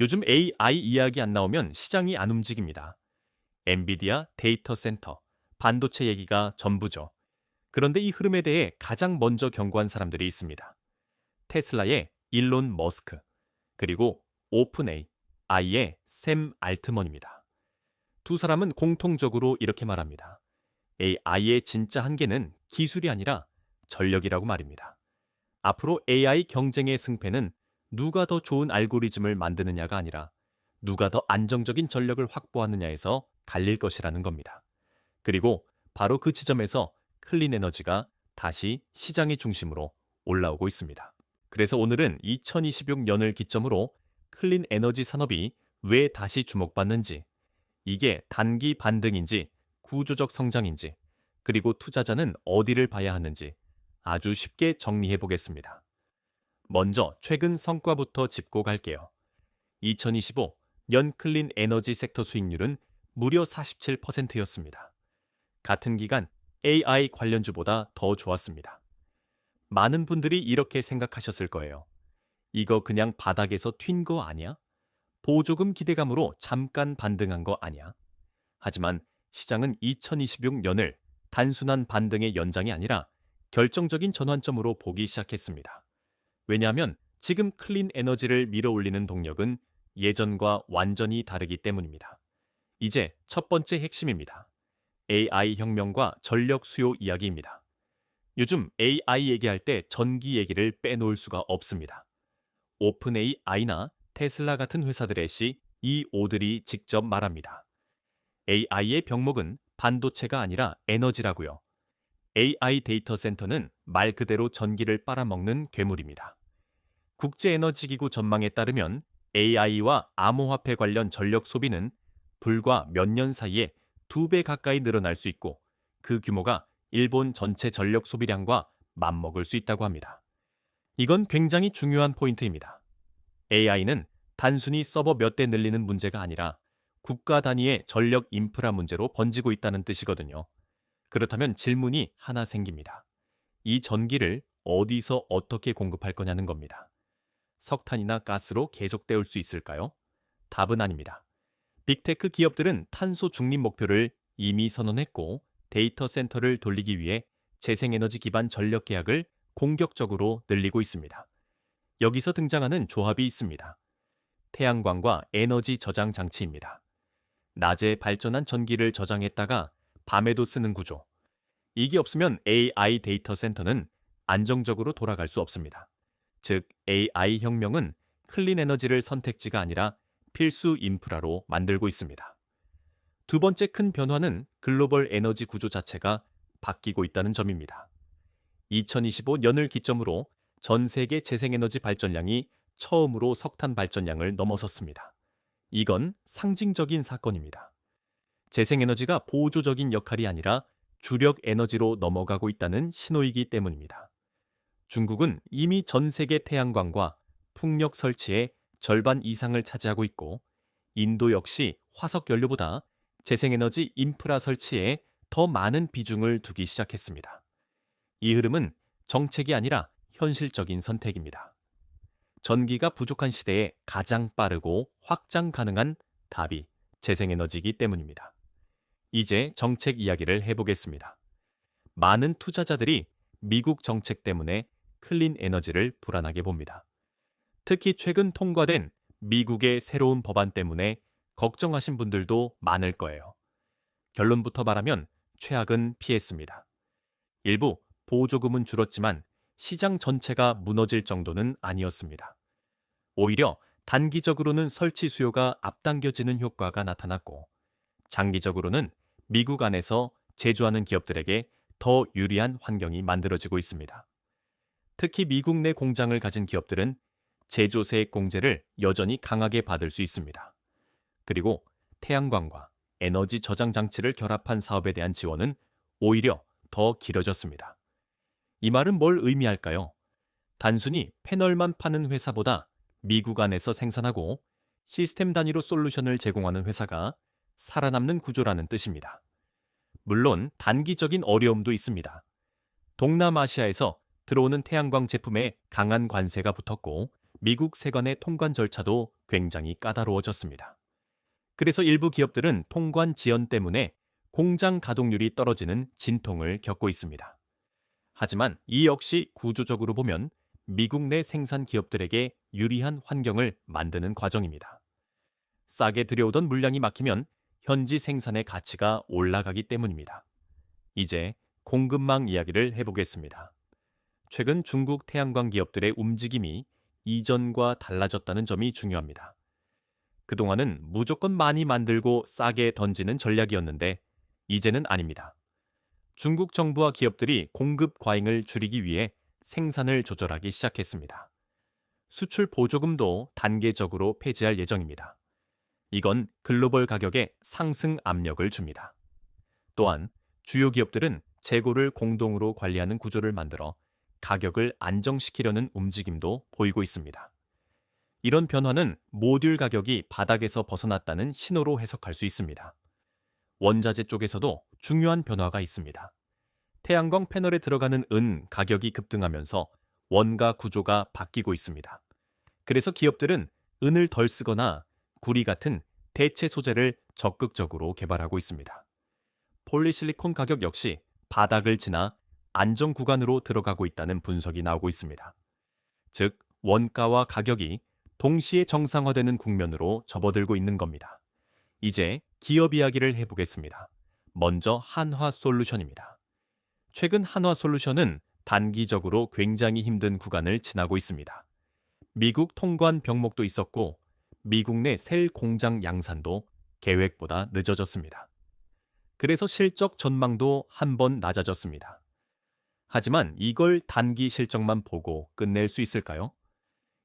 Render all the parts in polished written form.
요즘 AI 이야기 안 나오면 시장이 안 움직입니다. 엔비디아, 데이터 센터, 반도체 얘기가 전부죠. 그런데 이 흐름에 대해 가장 먼저 경고한 사람들이 있습니다. 테슬라의 일론 머스크, 그리고 오픈AI의 샘 알트먼입니다. 두 사람은 공통적으로 이렇게 말합니다. AI의 진짜 한계는 기술이 아니라 전력이라고 말입니다. 앞으로 AI 경쟁의 승패는 누가 더 좋은 알고리즘을 만드느냐가 아니라 누가 더 안정적인 전력을 확보하느냐에서 갈릴 것이라는 겁니다. 그리고 바로 그 지점에서 클린 에너지가 다시 시장의 중심으로 올라오고 있습니다. 그래서 오늘은 2026년을 기점으로 클린 에너지 산업이 왜 다시 주목받는지, 이게 단기 반등인지 구조적 성장인지, 그리고 투자자는 어디를 봐야 하는지 아주 쉽게 정리해 보겠습니다. 먼저 최근 성과부터 짚고 갈게요. 2025 년 클린 에너지 섹터 수익률은 무려 47%였습니다. 같은 기간 AI 관련주보다 더 좋았습니다. 많은 분들이 이렇게 생각하셨을 거예요. 이거 그냥 바닥에서 튄 거 아니야? 보조금 기대감으로 잠깐 반등한 거 아니야? 하지만 시장은 2026년을 단순한 반등의 연장이 아니라 결정적인 전환점으로 보기 시작했습니다. 왜냐하면 지금 클린 에너지를 밀어올리는 동력은 예전과 완전히 다르기 때문입니다. 이제 첫 번째 핵심입니다. AI 혁명과 전력 수요 이야기입니다. 요즘 AI 얘기할 때 전기 얘기를 빼놓을 수가 없습니다. 오픈 AI나 테슬라 같은 회사들의 CEO들이 직접 말합니다. AI의 병목은 반도체가 아니라 에너지라고요. AI 데이터 센터는 말 그대로 전기를 빨아먹는 괴물입니다. 국제에너지기구 전망에 따르면 AI와 암호화폐 관련 전력 소비는 불과 몇 년 사이에 2배 가까이 늘어날 수 있고 그 규모가 일본 전체 전력 소비량과 맞먹을 수 있다고 합니다. 이건 굉장히 중요한 포인트입니다. AI는 단순히 서버 몇 대 늘리는 문제가 아니라 국가 단위의 전력 인프라 문제로 번지고 있다는 뜻이거든요. 그렇다면 질문이 하나 생깁니다. 이 전기를 어디서 어떻게 공급할 거냐는 겁니다. 석탄이나 가스로 계속 때울 수 있을까요? 답은 아닙니다. 빅테크 기업들은 탄소 중립 목표를 이미 선언했고 데이터 센터를 돌리기 위해 재생에너지 기반 전력 계약을 공격적으로 늘리고 있습니다. 여기서 등장하는 조합이 있습니다. 태양광과 에너지 저장 장치입니다. 낮에 발전한 전기를 저장했다가 밤에도 쓰는 구조. 이게 없으면 AI 데이터 센터는 안정적으로 돌아갈 수 없습니다. 즉, AI 혁명은 클린 에너지를 선택지가 아니라 필수 인프라로 만들고 있습니다. 두 번째 큰 변화는 글로벌 에너지 구조 자체가 바뀌고 있다는 점입니다. 2025년을 기점으로 전 세계 재생에너지 발전량이 처음으로 석탄 발전량을 넘어섰습니다. 이건 상징적인 사건입니다. 재생에너지가 보조적인 역할이 아니라 주력 에너지로 넘어가고 있다는 신호이기 때문입니다. 중국은 이미 전 세계 태양광과 풍력 설치의 절반 이상을 차지하고 있고, 인도 역시 화석 연료보다 재생에너지 인프라 설치에 더 많은 비중을 두기 시작했습니다. 이 흐름은 정책이 아니라 현실적인 선택입니다. 전기가 부족한 시대에 가장 빠르고 확장 가능한 답이 재생에너지이기 때문입니다. 이제 정책 이야기를 해보겠습니다. 많은 투자자들이 미국 정책 때문에 클린 에너지를 불안하게 봅니다. 특히 최근 통과된 미국의 새로운 법안 때문에 걱정하신 분들도 많을 거예요. 결론부터 말하면 최악은 피했습니다. 일부 보조금은 줄었지만 시장 전체가 무너질 정도는 아니었습니다. 오히려 단기적으로는 설치 수요가 앞당겨지는 효과가 나타났고, 장기적으로는 미국 안에서 제조하는 기업들에게 더 유리한 환경이 만들어지고 있습니다. 특히 미국 내 공장을 가진 기업들은 제조세 공제를 여전히 강하게 받을 수 있습니다. 그리고 태양광과 에너지 저장 장치를 결합한 사업에 대한 지원은 오히려 더 길어졌습니다. 이 말은 뭘 의미할까요? 단순히 패널만 파는 회사보다 미국 안에서 생산하고 시스템 단위로 솔루션을 제공하는 회사가 살아남는 구조라는 뜻입니다. 물론 단기적인 어려움도 있습니다. 동남아시아에서 들어오는 태양광 제품에 강한 관세가 붙었고 미국 세관의 통관 절차도 굉장히 까다로워졌습니다. 그래서 일부 기업들은 통관 지연 때문에 공장 가동률이 떨어지는 진통을 겪고 있습니다. 하지만 이 역시 구조적으로 보면 미국 내 생산 기업들에게 유리한 환경을 만드는 과정입니다. 싸게 들여오던 물량이 막히면 현지 생산의 가치가 올라가기 때문입니다. 이제 공급망 이야기를 해보겠습니다. 최근 중국 태양광 기업들의 움직임이 이전과 달라졌다는 점이 중요합니다. 그동안은 무조건 많이 만들고 싸게 던지는 전략이었는데 이제는 아닙니다. 중국 정부와 기업들이 공급 과잉을 줄이기 위해 생산을 조절하기 시작했습니다. 수출 보조금도 단계적으로 폐지할 예정입니다. 이건 글로벌 가격에 상승 압력을 줍니다. 또한 주요 기업들은 재고를 공동으로 관리하는 구조를 만들어 가격을 안정시키려는 움직임도 보이고 있습니다. 이런 변화는 모듈 가격이 바닥에서 벗어났다는 신호로 해석할 수 있습니다. 원자재 쪽에서도 중요한 변화가 있습니다. 태양광 패널에 들어가는 은 가격이 급등하면서 원가 구조가 바뀌고 있습니다. 그래서 기업들은 은을 덜 쓰거나 구리 같은 대체 소재를 적극적으로 개발하고 있습니다. 폴리실리콘 가격 역시 바닥을 지나 안정 구간으로 들어가고 있다는 분석이 나오고 있습니다. 즉, 원가와 가격이 동시에 정상화되는 국면으로 접어들고 있는 겁니다. 이제 기업 이야기를 해보겠습니다. 먼저 한화솔루션입니다. 최근 한화솔루션은 단기적으로 굉장히 힘든 구간을 지나고 있습니다. 미국 통관 병목도 있었고 미국 내 셀 공장 양산도 계획보다 늦어졌습니다. 그래서 실적 전망도 한 번 낮아졌습니다. 하지만 이걸 단기 실적만 보고 끝낼 수 있을까요?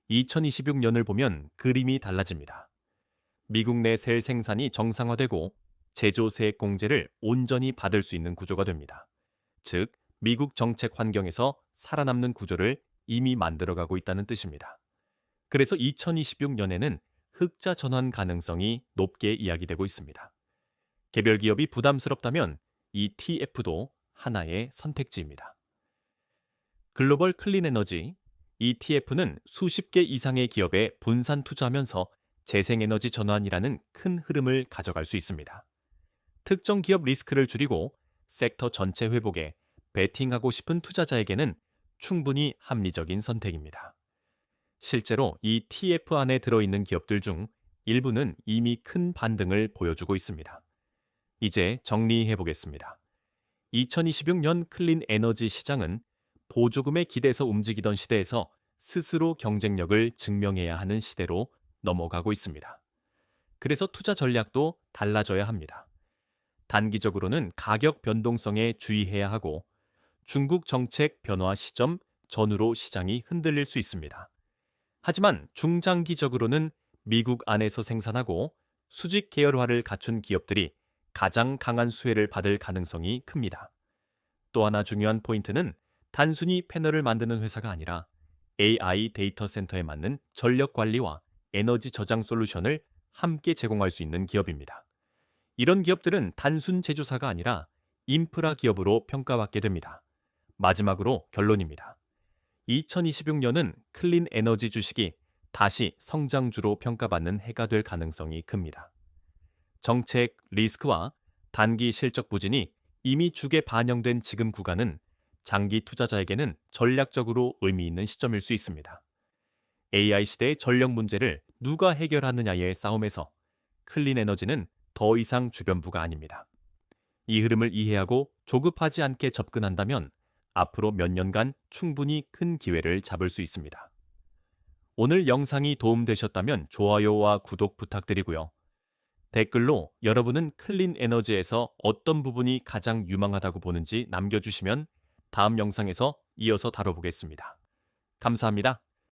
2026년을 보면 그림이 달라집니다. 미국 내 셀 생산이 정상화되고 제조 세액 공제를 온전히 받을 수 있는 구조가 됩니다. 즉, 미국 정책 환경에서 살아남는 구조를 이미 만들어가고 있다는 뜻입니다. 그래서 2026년에는 흑자 전환 가능성이 높게 이야기되고 있습니다. 개별 기업이 부담스럽다면 ETF도 하나의 선택지입니다. 글로벌 클린 에너지 ETF는 수십 개 이상의 기업에 분산 투자하면서 재생에너지 전환이라는 큰 흐름을 가져갈 수 있습니다. 특정 기업 리스크를 줄이고 섹터 전체 회복에 베팅하고 싶은 투자자에게는 충분히 합리적인 선택입니다. 실제로 이 ETF 안에 들어있는 기업들 중 일부는 이미 큰 반등을 보여주고 있습니다. 이제 정리해 보겠습니다. 2026년 클린 에너지 시장은 보조금에 기대서 움직이던 시대에서 스스로 경쟁력을 증명해야 하는 시대로 넘어가고 있습니다. 그래서 투자 전략도 달라져야 합니다. 단기적으로는 가격 변동성에 주의해야 하고 중국 정책 변화 시점 전후로 시장이 흔들릴 수 있습니다. 하지만 중장기적으로는 미국 안에서 생산하고 수직 계열화를 갖춘 기업들이 가장 강한 수혜를 받을 가능성이 큽니다. 또 하나 중요한 포인트는 단순히 패널을 만드는 회사가 아니라 AI 데이터 센터에 맞는 전력 관리와 에너지 저장 솔루션을 함께 제공할 수 있는 기업입니다. 이런 기업들은 단순 제조사가 아니라 인프라 기업으로 평가받게 됩니다. 마지막으로 결론입니다. 2026년은 클린 에너지 주식이 다시 성장주로 평가받는 해가 될 가능성이 큽니다. 정책 리스크와 단기 실적 부진이 이미 주게 반영된 지금 구간은 장기 투자자에게는 전략적으로 의미 있는 시점일 수 있습니다. AI 시대의 전력 문제를 누가 해결하느냐의 싸움에서 클린 에너지는 더 이상 주변부가 아닙니다. 이 흐름을 이해하고 조급하지 않게 접근한다면 앞으로 몇 년간 충분히 큰 기회를 잡을 수 있습니다. 오늘 영상이 도움되셨다면 좋아요와 구독 부탁드리고요. 댓글로 여러분은 클린 에너지에서 어떤 부분이 가장 유망하다고 보는지 남겨주시면 다음 영상에서 이어서 다뤄보겠습니다. 감사합니다.